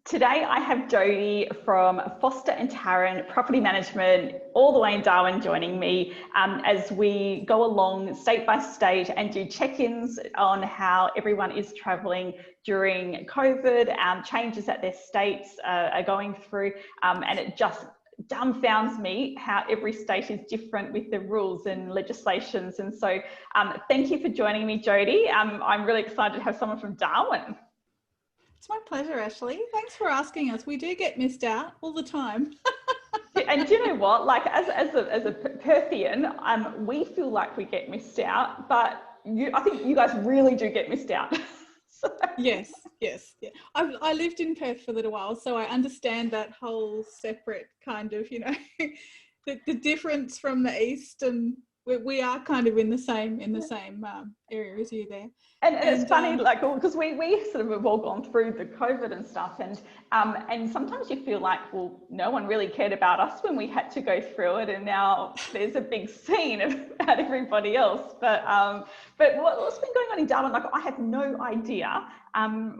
Today I have Jody from Foster and Tarrant Property Management, all the way in Darwin, joining me as we go along state by state and do check-ins on how everyone is travelling during COVID, changes that their states are going through, and it just dumbfounds me how every state is different with the rules and legislations. And so thank you for joining me, Jody. I'm really excited to have someone from Darwin. It's my pleasure, Ashley. Thanks for asking us. We do get missed out all the time. And do you know what? Like as a Perthian, we feel like we get missed out, but I think you guys really do get missed out. Yes. Yeah. I lived in Perth for a little while, so I understand that whole separate kind of, the difference from the east, and we are kind of in the same area as you there. And it's funny, like, because we sort of have all gone through the COVID and stuff, and sometimes you feel like, well, no one really cared about us when we had to go through it, and now there's a big scene about everybody else. But what's been going on in Darwin? Like, I have no idea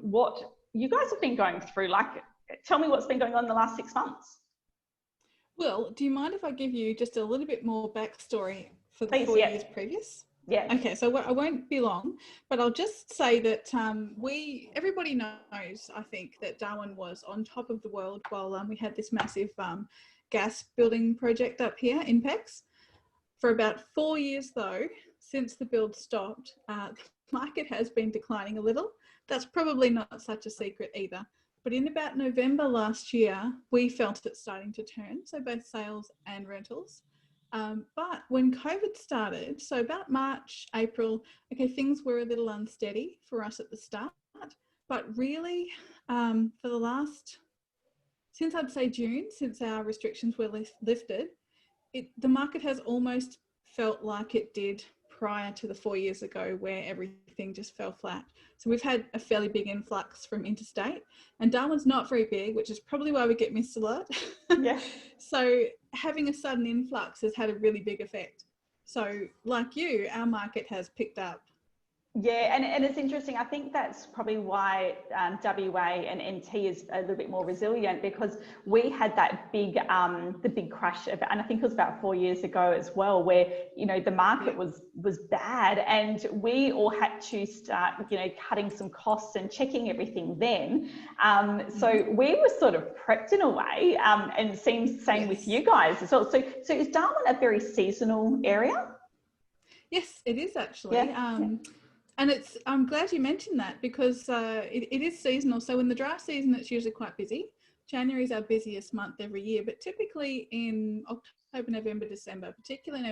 what you guys have been going through. Like, tell me what's been going on in the last 6 months. Well, do you mind if I give you just a little bit more backstory for the Please, 4 yeah. years previous? Yeah. Okay, so I won't be long, but I'll just say that everybody knows, I think, that Darwin was on top of the world while we had this massive gas building project up here in PEX. For about 4 years, though, since the build stopped, the market has been declining a little. That's probably not such a secret either. But in about November last year, we felt it starting to turn, so both sales and rentals. But when COVID started, so about March, April, okay, things were a little unsteady for us at the start. But really, for the last, since I'd say June, since our restrictions were lifted, the market has almost felt like it did prior to the 4 years ago, where everything just fell flat. So we've had a fairly big influx from interstate, and Darwin's not very big, which is probably why we get missed a lot. Yeah. So having a sudden influx has had a really big effect. So like you, our market has picked up. Yeah, and it's interesting. I think that's probably why WA and NT is a little bit more resilient, because we had that big, the big crash, and I think it was about 4 years ago as well, where, the market was bad, and we all had to start, cutting some costs and checking everything then. So we were sort of prepped in a way, and seems same with you guys as well. So is Darwin a very seasonal area? Yes, it is actually. Yeah. And I'm glad you mentioned that, because it is seasonal. So in the dry season, it's usually quite busy. January is our busiest month every year, but typically in October, November, December, particularly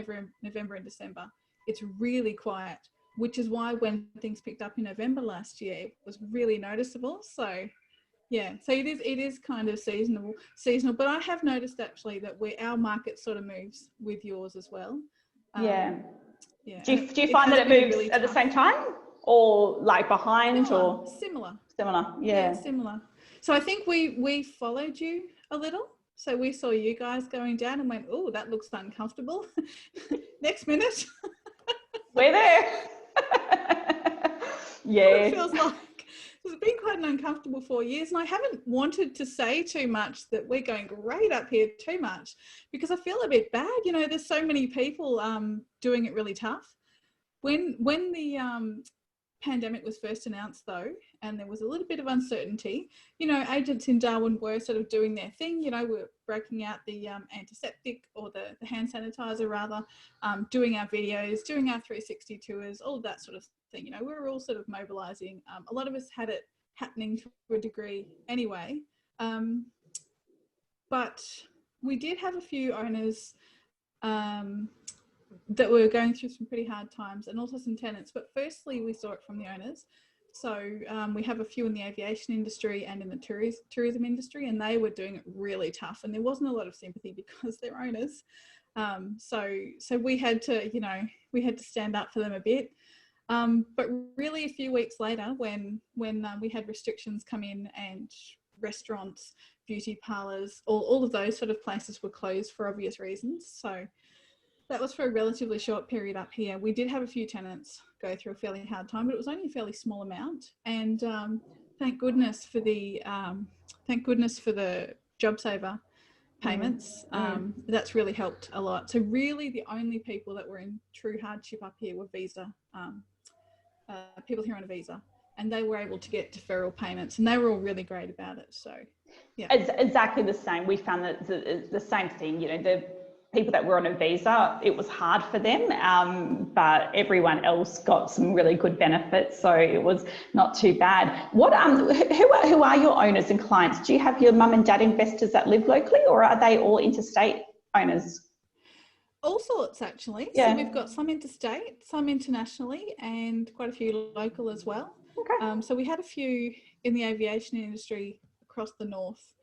November and December, it's really quiet, which is why when things picked up in November last year, it was really noticeable. So yeah, so it is kind of seasonal, but I have noticed actually that our market sort of moves with yours as well. Yeah. Yeah. Do you find that it moves really at the same time, or like behind, Similar? Similar? Yeah. Similar. So I think we followed you a little. So we saw you guys going down and went, oh, that looks uncomfortable. Next minute, We're there. Yeah. It feels like it's been quite an uncomfortable 4 years, and I haven't wanted to say too much that we're going great up here too much, because I feel a bit bad. There's so many people doing it really tough. When the pandemic was first announced, though, and there was a little bit of uncertainty, agents in Darwin were sort of doing their thing. We're breaking out the antiseptic, or the hand sanitizer rather, doing our videos, doing our 360 tours, all of that sort of thing. We were all sort of mobilising. A lot of us had it happening to a degree anyway. But we did have a few owners that were going through some pretty hard times, and also some tenants. But firstly, we saw it from the owners. So we have a few in the aviation industry and in the tourism industry, and they were doing it really tough, and there wasn't a lot of sympathy because they're owners. So we had to stand up for them a bit. But really a few weeks later, when we had restrictions come in, and restaurants, beauty parlours, all of those sort of places were closed for obvious reasons. So that was for a relatively short period up here. We did have a few tenants go through a fairly hard time, but it was only a fairly small amount. And thank goodness for the JobSaver payments. That's really helped a lot. So really the only people that were in true hardship up here were people here on a visa, and they were able to get deferral payments, and they were all really great about it. So yeah, it's exactly the same. We found that the same thing, you know, the people that were on a visa, it was hard for them, but everyone else got some really good benefits, so it was not too bad. What who are your owners and clients? Do you have your mum and dad investors that live locally, or are they all interstate owners? all sorts actually. Yeah. So we've got some interstate, some internationally, and quite a few local as well. Okay. So we had a few in the aviation industry across the north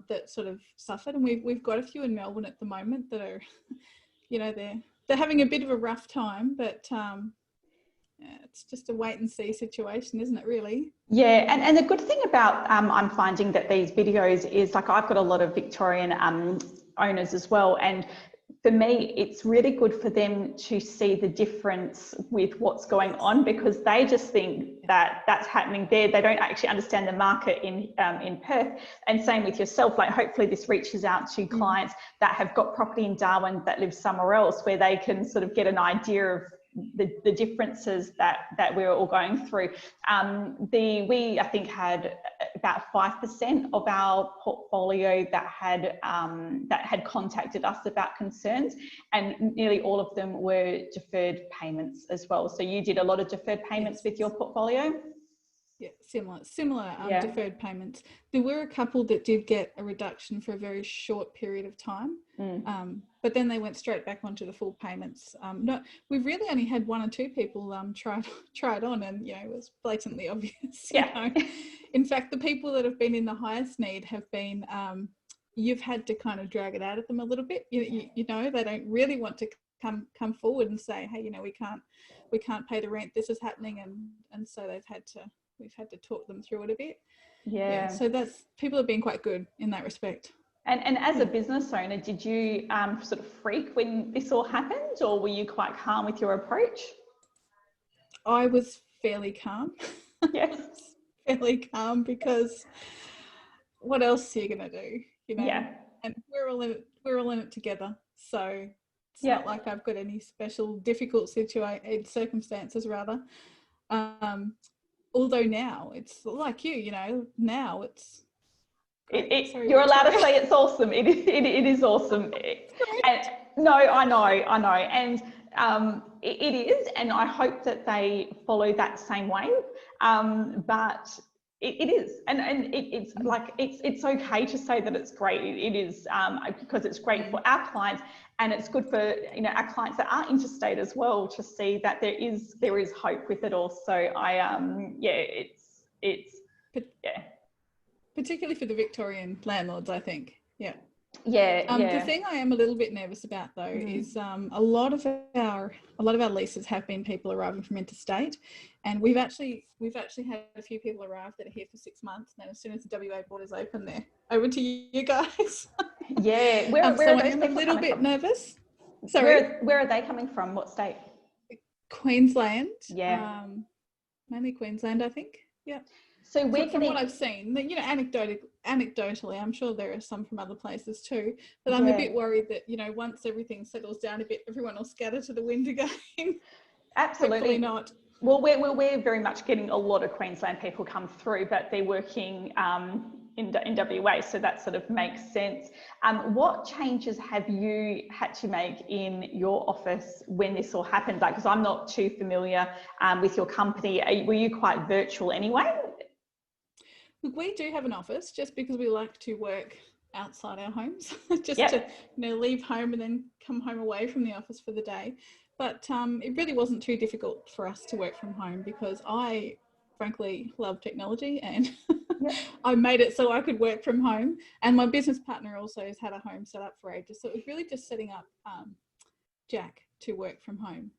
that sort of suffered, and we've got a few in Melbourne at the moment that are, you know, they're having a bit of a rough time, but yeah, it's just a wait and see situation, isn't it, really? Yeah, and the good thing about I'm finding that these videos is, like, I've got a lot of Victorian owners as well, and for me it's really good for them to see the difference with what's going on, because they just think that that's happening there. They don't actually understand the market in Perth. And same with yourself, like hopefully this reaches out to clients that have got property in Darwin that live somewhere else, where they can sort of get an idea of the differences that we're all going through. We, I think, had about 5% of our portfolio that had contacted us about concerns, and nearly all of them were deferred payments as well. So you did a lot of deferred payments with your portfolio? Yeah, similar deferred payments. There were a couple that did get a reduction for a very short period of time, but then they went straight back onto the full payments. No, we've really only had one or two people try it on, and, you know, it was blatantly obvious. Yeah. You know? In fact, the people that have been in the highest need have been, you've had to kind of drag it out of them a little bit. You know, they don't really want to come forward and say, hey, you know, we can't pay the rent, this is happening, and so we've had to talk them through it a bit. Yeah. So people have been quite good in that respect. And as a business owner, did you sort of freak when this all happened, or were you quite calm with your approach? I was fairly calm. Yes. Fairly calm, because what else are you going to do? You know. Yeah. And we're all in it together. So it's not like I've got any special difficult circumstances rather. Although now it's like you know, now it's great. You're allowed to say it's awesome. It is awesome. And no, I know, and it is, and I hope that they follow that same way. But it is, and it's like it's okay to say that it's great. It is, because it's great for our clients, and it's good for, you know, our clients that are interstate as well, to see that there is hope with it all. So it's particularly for the Victorian landlords, I think. Yeah. Yeah. The thing I am a little bit nervous about, though, is a lot of our leases have been people arriving from interstate, and we've actually had a few people arrive that are here for 6 months. And then as soon as the WA borders open, they're over to you guys. Yeah. Where so are I am a little bit nervous. Sorry. Where are they coming from? What state? Queensland. Yeah. Mainly Queensland, I think. Yeah. So from what I've seen, you know, anecdotally, I'm sure there are some from other places too, but I'm a bit worried that, you know, once everything settles down a bit, everyone will scatter to the wind again. Absolutely. Hopefully not. Well, we're very much getting a lot of Queensland people come through, but they're working in WA, so that sort of makes sense. What changes have you had to make in your office when this all happened? Like, because I'm not too familiar with your company. Were you quite virtual anyway? Look, we do have an office, just because we like to work outside our homes, just to, you know, leave home and then come home away from the office for the day. But it really wasn't too difficult for us to work from home, because I frankly love technology, and I made it so I could work from home. And my business partner also has had a home set up for ages. So it was really just setting up Jack to work from home,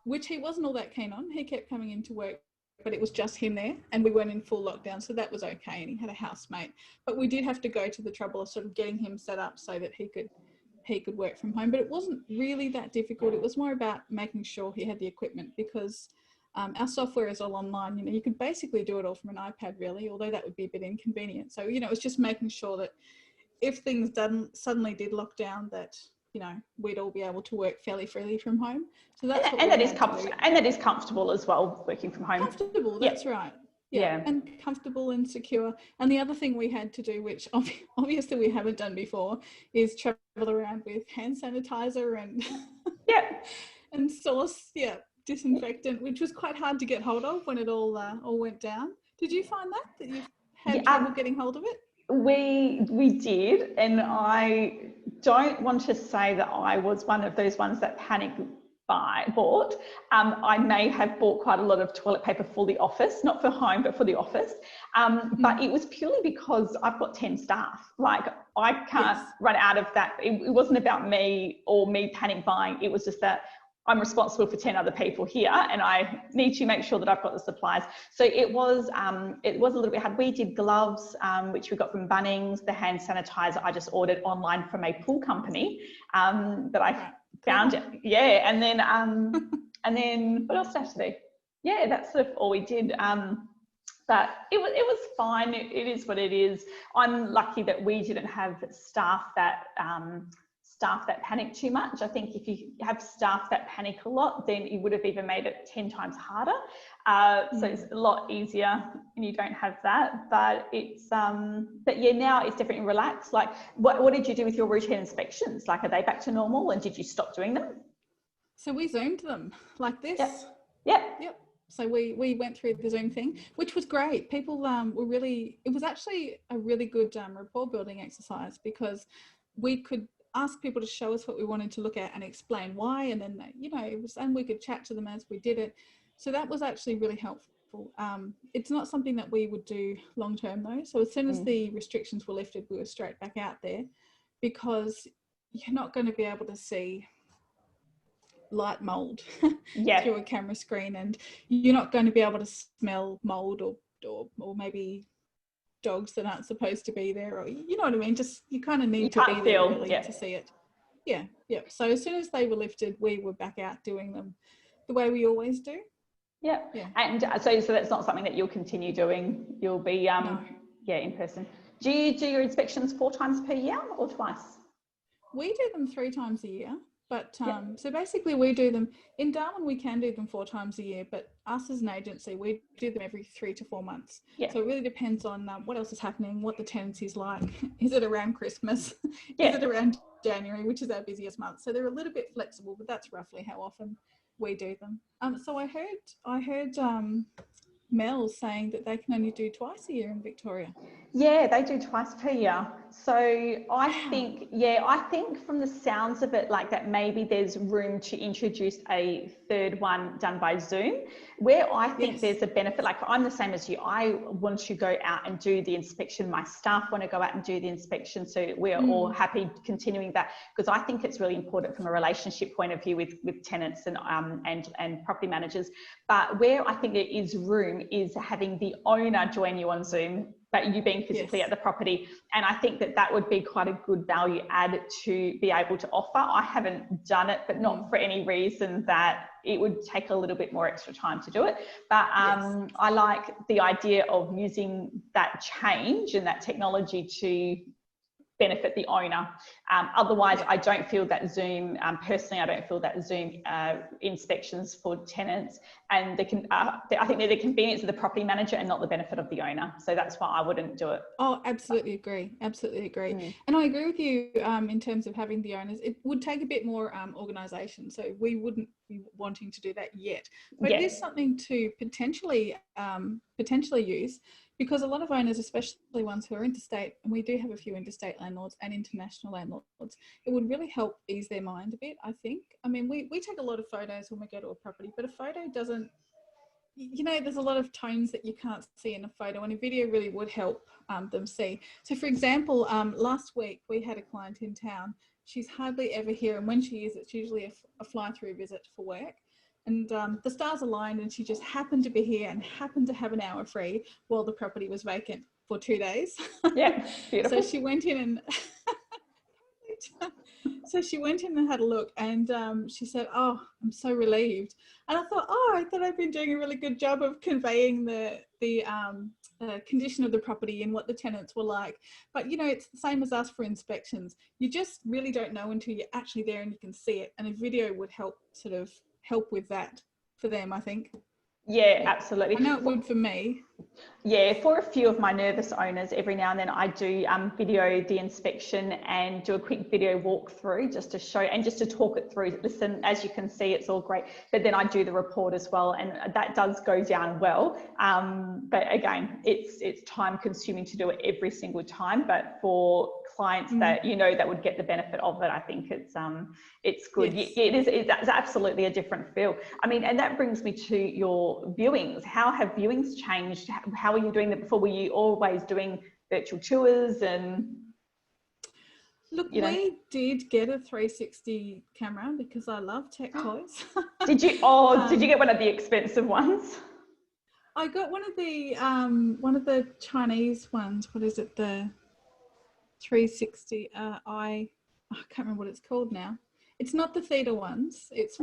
which he wasn't all that keen on. He kept coming into work, but it was just him there, and we weren't in full lockdown, so that was okay. And he had a housemate, but we did have to go to the trouble of sort of getting him set up so that he could work from home. But it wasn't really that difficult. It was more about making sure he had the equipment, because Our software is all online. You know, you could basically do it all from an iPad, really, although that would be a bit inconvenient. So, you know, it's just making sure that if things suddenly did lock down, that, you know, we'd all be able to work fairly freely from home. So that's what and that is comfortable as well, working from home. Comfortable, that's right. Yeah, and comfortable and secure. And the other thing we had to do, which obviously we haven't done before, is travel around with hand sanitizer and and source disinfectant, which was quite hard to get hold of when it all went down. Did you find that you've had trouble getting hold of it? We did, and I don't want to say that I was one of those ones that bought. I may have bought quite a lot of toilet paper for the office, not for home, but for the office. But it was purely because I've got 10 staff. Like, I can't run out of that. It wasn't about me or me panic buying. It was just that I'm responsible for 10 other people here, and I need to make sure that I've got the supplies. So it was a little bit hard. We did gloves, which we got from Bunnings. The hand sanitizer I just ordered online from a pool company that I found. And then what else did I have to do? Yeah, that's sort of all we did. But it was fine. It is what it is. I'm lucky that we didn't have staff that panic too much. I think if you have staff that panic a lot, then it would have even made it 10 times harder. So it's a lot easier when you don't have that. But it's now it's definitely relaxed. Like, what did you do with your routine inspections? Like, are they back to normal, and did you stop doing them? So we Zoomed them like this. Yep. So we went through the Zoom thing, which was great. People were really, it was actually a really good rapport building exercise, because we could ask people to show us what we wanted to look at and explain why, and then and we could chat to them as we did it. So that was actually really helpful. It's not something that we would do long term though. So as soon as the restrictions were lifted, we were straight back out there, because you're not going to be able to see light mold through a camera screen, and you're not going to be able to smell mold or maybe dogs that aren't supposed to be there, or you know what I mean, just you kind of need to be there really to see it. So as soon as they were lifted, we were back out doing them the way we always do. And so that's not something that you'll continue doing. You'll be in person. Do you do your inspections 4 times per year or twice? We do them 3 times a year. But so basically we do them in Darwin, we can do them 4 times a year, but us as an agency, we do them every 3 to 4 months. So it really depends on what else is happening, what the tenancy's like. Is it around Christmas? Is it around January, which is our busiest month? So they're a little bit flexible, but that's roughly how often we do them. So I heard Mel saying that they can only do twice a year in Victoria. Yeah, they do twice per year. So I think from the sounds of it, like that maybe there's room to introduce a third one done by Zoom, where I think there's a benefit. Like, I'm the same as you. I want to go out and do the inspection. My staff want to go out and do the inspection. So we're all happy continuing that, because I think it's really important from a relationship point of view with tenants and property managers. But where I think there is room is having the owner join you on Zoom, but you being physically at the property. And I think that would be quite a good value add to be able to offer. I haven't done it, but not for any reason that it would take a little bit more extra time to do it. But I like the idea of using that change and that technology to benefit the owner. Otherwise, I don't feel that Zoom, personally, I don't feel that Zoom inspections for tenants, and I think they're the convenience of the property manager and not the benefit of the owner. So that's why I wouldn't do it. Oh, absolutely agree. And I agree with you in terms of having the owners. It would take a bit more organisation, so we wouldn't be wanting to do that yet. But it is something to potentially use, because a lot of owners, especially ones who are interstate, and we do have a few interstate landlords and international landlords, it would really help ease their mind a bit, I think. I mean, we take a lot of photos when we go to a property, but a photo doesn't, there's a lot of tones that you can't see in a photo, and a video really would help them see. So for example, last week we had a client in town. She's hardly ever here, and when she is, it's usually a fly-through visit for work. And the stars aligned, and she just happened to be here and happened to have an hour free while the property was vacant for 2 days. Yeah, beautiful. So she went in and So she went in and had a look, and she said, "Oh, I'm so relieved." And I thought, "Oh, I thought I'd been doing a really good job of conveying the condition of the property and what the tenants were like." But you know, it's the same as us for inspections. You just really don't know until you're actually there and you can see it. And a video would help with that for them, I think. Yeah, absolutely. I know it would for me. Yeah, for a few of my nervous owners, every now and then I do video the inspection and do a quick video walkthrough just to show and just to talk it through. Listen, as you can see, it's all great, but then I do the report as well, and that does go down well. But again, it's time consuming to do it every single time. But for clients that that would get the benefit of it, I think it's good. Yes. It's absolutely a different feel. I mean, and that brings me to your viewings. How have viewings changed? How were you doing that before? Were you always doing virtual tours? And look, we did get a 360 camera because I love tech toys. Did you get one of the expensive ones? I got one of the Chinese ones. What is it? The 360 I can't remember what it's called now. It's not the theater ones. It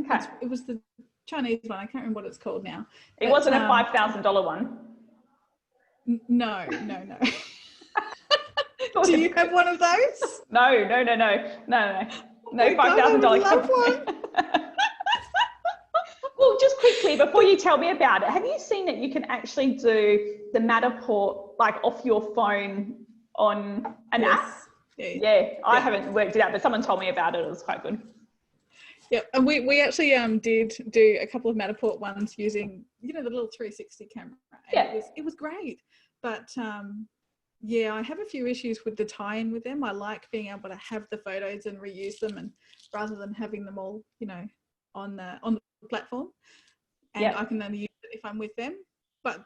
was the Chinese one. I can't remember what it's called now. It wasn't a $5,000 one. No. Do you have one of those? No, $5,000 company. Well, just quickly before you tell me about it, have you seen that you can actually do the Matterport like off your phone on an app? Yeah, I haven't worked it out, but someone told me about it. It was quite good. Yeah, and we actually did do a couple of Matterport ones using the little 360 camera. And it was great, but I have a few issues with the tie-in with them. I like being able to have the photos and reuse them, and rather than having them all on the platform, and I can only use it if I'm with them. But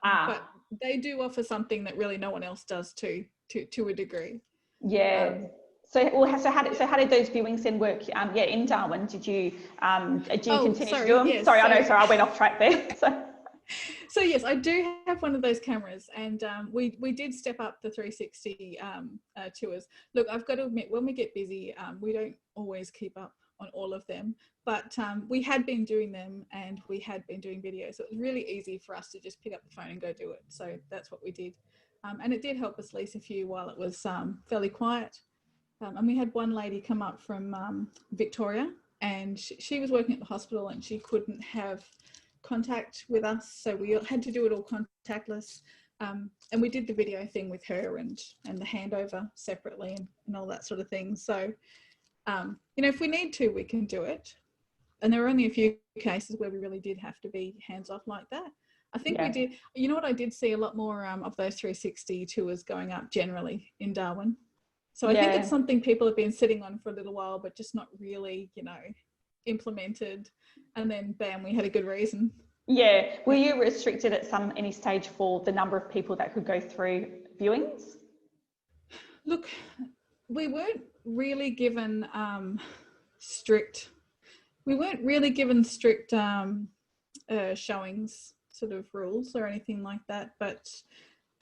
they do offer something that really no one else does to a degree. Yeah. So how did those viewings then work? In Darwin, did you continue to do them? Yes, sorry, I went off track there. So yes, I do have one of those cameras, and we did step up the 360 tours. Look, I've got to admit, when we get busy, we don't always keep up on all of them, but we had been doing them, and we had been doing videos, so it was really easy for us to just pick up the phone and go do it. So that's what we did, and it did help us lease a few while it was fairly quiet. And we had one lady come up from Victoria, and she was working at the hospital, and she couldn't have contact with us, so we had to do it all contactless, and we did the video thing with her and the handover separately and all that sort of thing. So if we need to, we can do it, and there were only a few cases where we really did have to be hands off like that. I think we did. What I did see a lot more of those 360 tours going up generally in Darwin. So I think it's something people have been sitting on for a little while, but just not really, implemented. And then bam, we had a good reason. Yeah. Were you restricted at any stage for the number of people that could go through viewings? Look, we weren't really given strict showings sort of rules or anything like that, but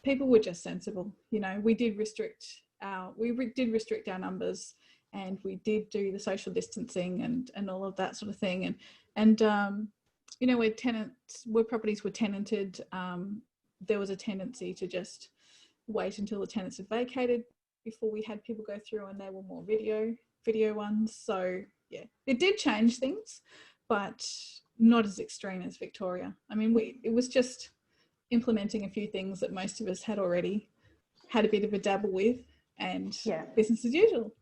people were just sensible. We did restrict our numbers, and we did do the social distancing and all of that sort of thing. And where properties were tenanted, there was a tendency to just wait until the tenants had vacated before we had people go through, and there were more video ones. So yeah, it did change things, but not as extreme as Victoria. I mean, it was just implementing a few things that most of us had already had a bit of a dabble with, and business as usual.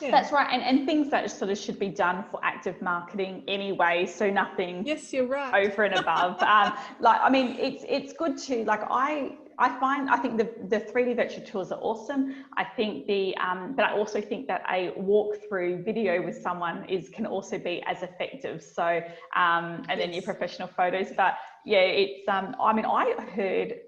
Yeah. That's right, and things that sort of should be done for active marketing anyway, so nothing. Yes, you're right. Over and above. It's good to I think the 3D virtual tours are awesome. I think but I also think that a walkthrough video with someone can also be as effective. So then your professional photos. But yeah, it's I heard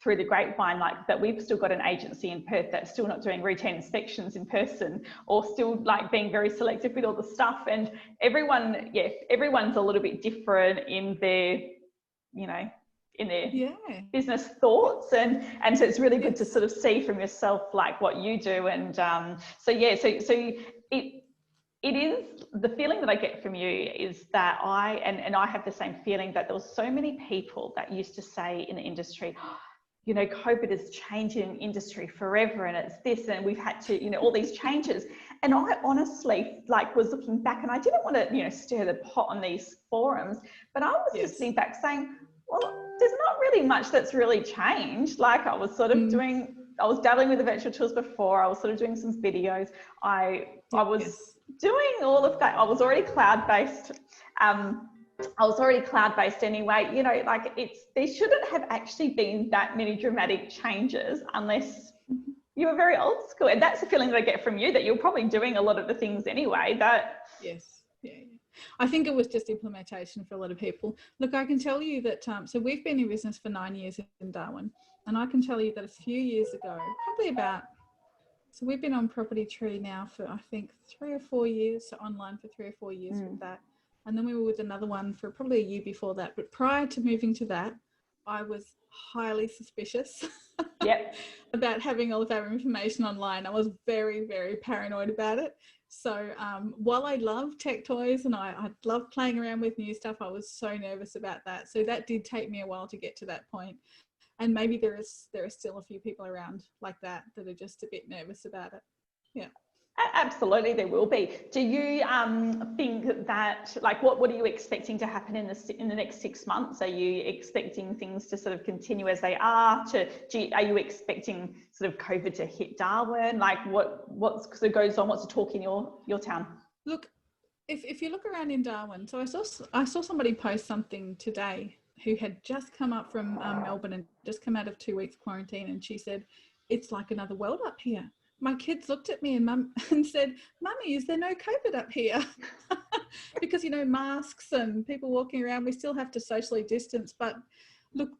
through the grapevine that we've still got an agency in Perth that's still not doing routine inspections in person, or still being very selective with all the stuff, and everyone's a little bit different in their business thoughts, and so it's really good to sort of see from yourself what you do, and It is, the feeling that I get from you is that and I have the same feeling, that there was so many people that used to say in the industry, you know, COVID is changing industry forever and it's this, and we've had to, you know, all these changes. And I honestly like was looking back, and I didn't want to, you know, stir the pot on these forums, but I was just sitting back saying, well, there's not really much that's really changed. Like I was sort of I was dabbling with the virtual tools before. I was sort of doing some videos. I was doing all of that. I was already cloud-based. I was already cloud-based anyway. You know, like there shouldn't have actually been that many dramatic changes unless you were very old school. And that's the feeling that I get from you, that you're probably doing a lot of the things anyway. That I think it was just implementation for a lot of people. Look, I can tell you that, so we've been in business for 9 years in Darwin, and I can tell you that a few years ago, probably about, so we've been on Property Tree now for, I think, 3 or 4 years, so online for 3 or 4 years with that. And then we were with another one for probably a year before that. But prior to moving to that, I was highly suspicious about having all of our information online. I was very, very paranoid about it. So while I love tech toys and I love playing around with new stuff, I was so nervous about that. So that did take me a while to get to that point. And maybe there are still a few people around like that are just a bit nervous about it. Yeah. Absolutely, there will be. Do you think that, like, what are you expecting to happen in the next 6 months? Are you expecting things to sort of continue as they are? Are you expecting sort of COVID to hit Darwin? Like, what sort of goes on? What's the talk in your town? Look, if you look around in Darwin, so I saw somebody post something today who had just come up from Melbourne and just come out of 2 weeks quarantine, and she said, it's like another world up here. My kids looked at me and said, Mummy, is there no COVID up here? Because, you know, masks and people walking around, we still have to socially distance. But look,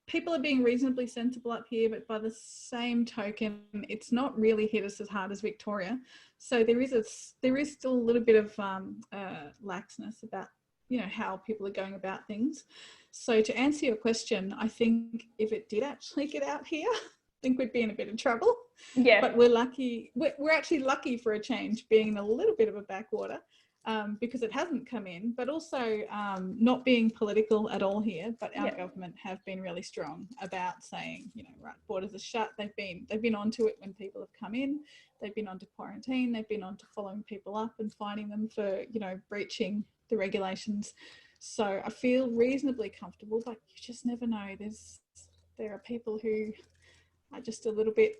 people are being reasonably sensible up here, but by the same token, it's not really hit us as hard as Victoria. So there is still a little bit of laxness about, you know, how people are going about things. So to answer your question, I think if it did actually get out here, I think we'd be in a bit of trouble. Yeah. But we're lucky. We're actually lucky for a change, being in a little bit of a backwater, because it hasn't come in, but also not being political at all here. But our government have been really strong about saying, you know, right, borders are shut. They've been onto it when people have come in. They've been onto quarantine. They've been onto following people up and finding them for, you know, breaching the regulations. So I feel reasonably comfortable, but you just never know. There are people who are just a little bit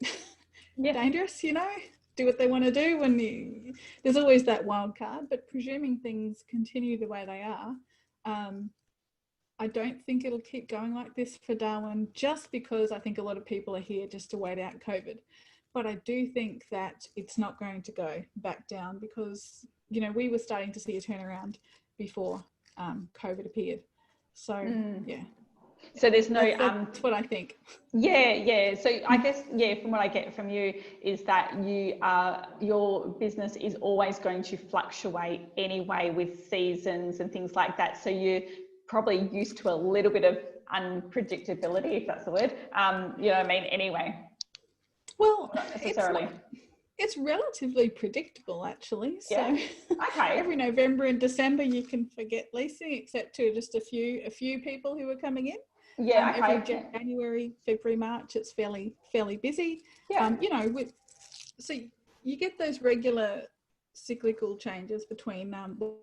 dangerous, you know, do what they want to do there's always that wild card. But presuming things continue the way they are, I don't think it'll keep going like this for Darwin, just because I think a lot of people are here just to wait out COVID. But I do think that it's not going to go back down, because, you know, we were starting to see a turnaround before COVID appeared. So So there's no that's what I think. So I guess from what I get from you is that your business is always going to fluctuate anyway with seasons and things like that, so you're probably used to a little bit of unpredictability, if that's the word. You know what I mean? Anyway, well, not necessarily. It's relatively predictable, actually. So every November and December you can forget leasing, except to just a few people who are coming in. Every January, February, March, it's fairly busy. You know, so you get those regular cyclical changes between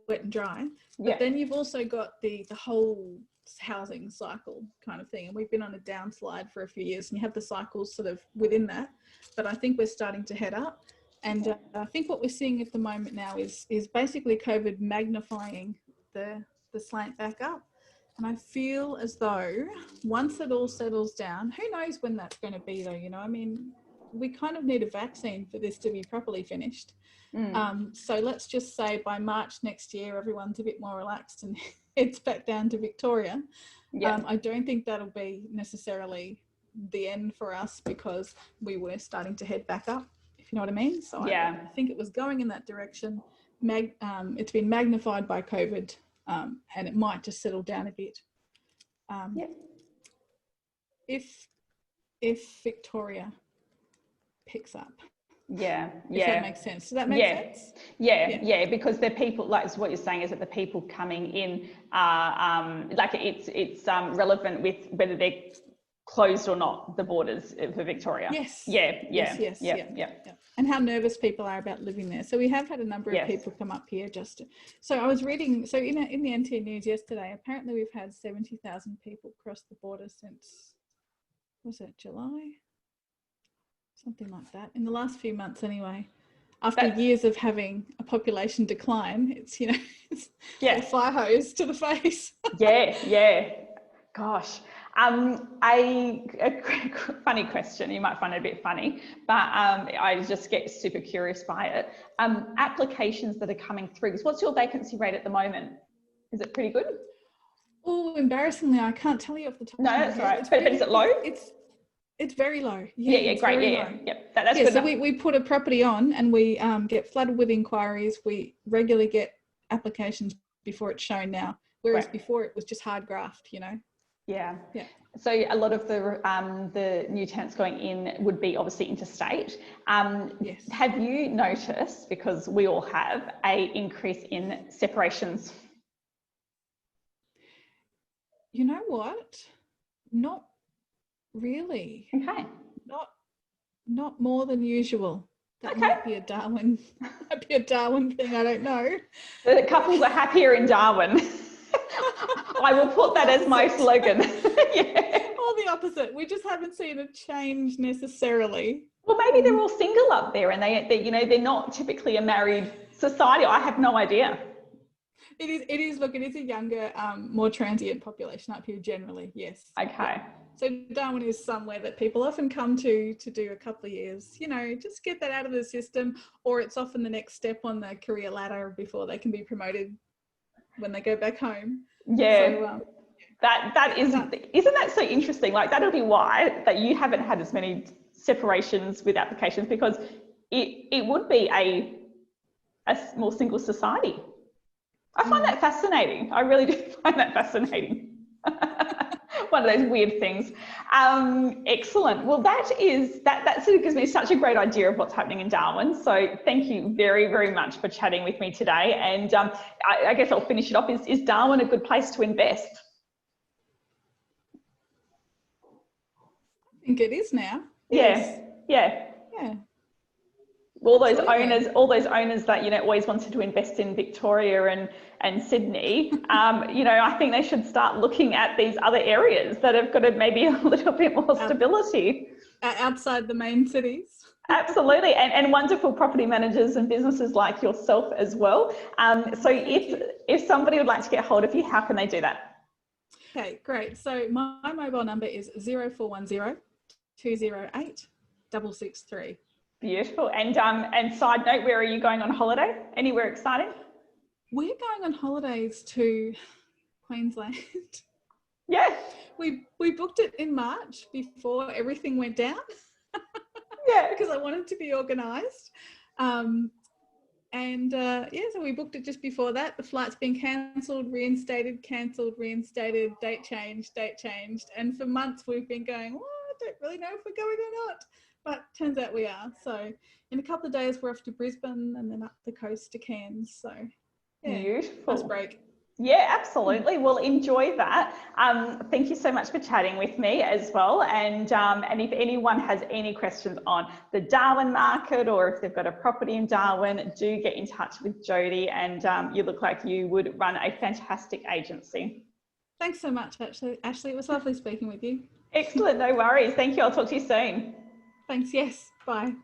wet and dry, but then you've also got the whole housing cycle kind of thing, and we've been on a downslide for a few years, and you have the cycles sort of within that. But I think we're starting to head up, and I think what we're seeing at the moment now is basically COVID magnifying the slant back up. And I feel as though once it all settles down, who knows when that's going to be, though, you know, I mean, we kind of need a vaccine for this to be properly finished. So let's just say by March next year, everyone's a bit more relaxed and heads back down to Victoria. I don't think that'll be necessarily the end for us, because we were starting to head back up, if you know what I mean. So I think it was going in that direction. It's been magnified by COVID, and it might just settle down a bit. If Victoria picks up, Yeah, if that makes sense. Does that make sense? Yeah, because the people, like what you're saying is that the people coming in are like it's relevant with whether they're closed or not, the borders for Victoria. Yes. Yeah. And how nervous people are about living there. So we have had a number of people come up here so I was reading, so in the NT News yesterday, apparently we've had 70,000 people cross the border since, was it July? Something like that. In the last few months anyway. After years of having a population decline, it's, it's a fire hose to the face. Yeah. Gosh. A funny question, you might find it a bit funny, but I just get super curious by it. Applications that are coming through, because what's your vacancy rate at the moment? Is it pretty good? Oh, embarrassingly, I can't tell you off the top of my head. No, that's all right. But is it low? It's very low. Yeah, great. Yep. That's good. So we put a property on and we get flooded with inquiries. We regularly get applications before it's shown now, whereas before it was just hard graft, Yeah. So a lot of the new tenants going in would be obviously interstate. Yes. Have you noticed, because we all have, a increase in separations? You know what? Not really. Okay. Not more than usual. That might be a Darwin thing. I don't know. The couples are happier in Darwin. I will put that as my slogan. Or the opposite. We just haven't seen a change necessarily. Well, maybe they're all single up there, and they're not typically a married society. I have no idea. It is. Look, it is a younger, more transient population up here generally. Yes. Okay. Yeah. So Darwin is somewhere that people often come to do a couple of years, just get that out of the system, or it's often the next step on the career ladder before they can be promoted when they go back home. Yeah. So, isn't that so interesting? Like, that'll be why that you haven't had as many separations with applications, because it would be a more single society. I find that fascinating. I really do find that fascinating. One of those weird things. Excellent. Well, that sort of gives me such a great idea of what's happening in Darwin. So thank you very, very much for chatting with me today. And I guess I'll finish it off. Is Darwin a good place to invest? I think it is now. Yeah. All those owners that always wanted to invest in Victoria and Sydney, I think they should start looking at these other areas that have got maybe a little bit more stability outside the main cities. Absolutely, and wonderful property managers and businesses like yourself as well. So if somebody would like to get hold of you, how can they do that? Okay, great. So my mobile number is 0410 208 663. Beautiful. And side note, where are you going on holiday? Anywhere exciting? We're going on holidays to Queensland. Yeah. We booked it in March before everything went down. Yeah. Because I wanted to be organised. So we booked it just before that. The flight's been cancelled, reinstated, date changed. And for months we've been going, well, I don't really know if we're going or not. But turns out we are. So in a couple of days, we're off to Brisbane and then up the coast to Cairns. So yeah, beautiful. Nice break. Yeah, absolutely. Well, enjoy that. Thank you so much for chatting with me as well. And if anyone has any questions on the Darwin market, or if they've got a property in Darwin, do get in touch with Jody. And you look like you would run a fantastic agency. Thanks so much, Ashley. It was lovely speaking with you. Excellent. No worries. Thank you. I'll talk to you soon. Thanks. Yes. Bye.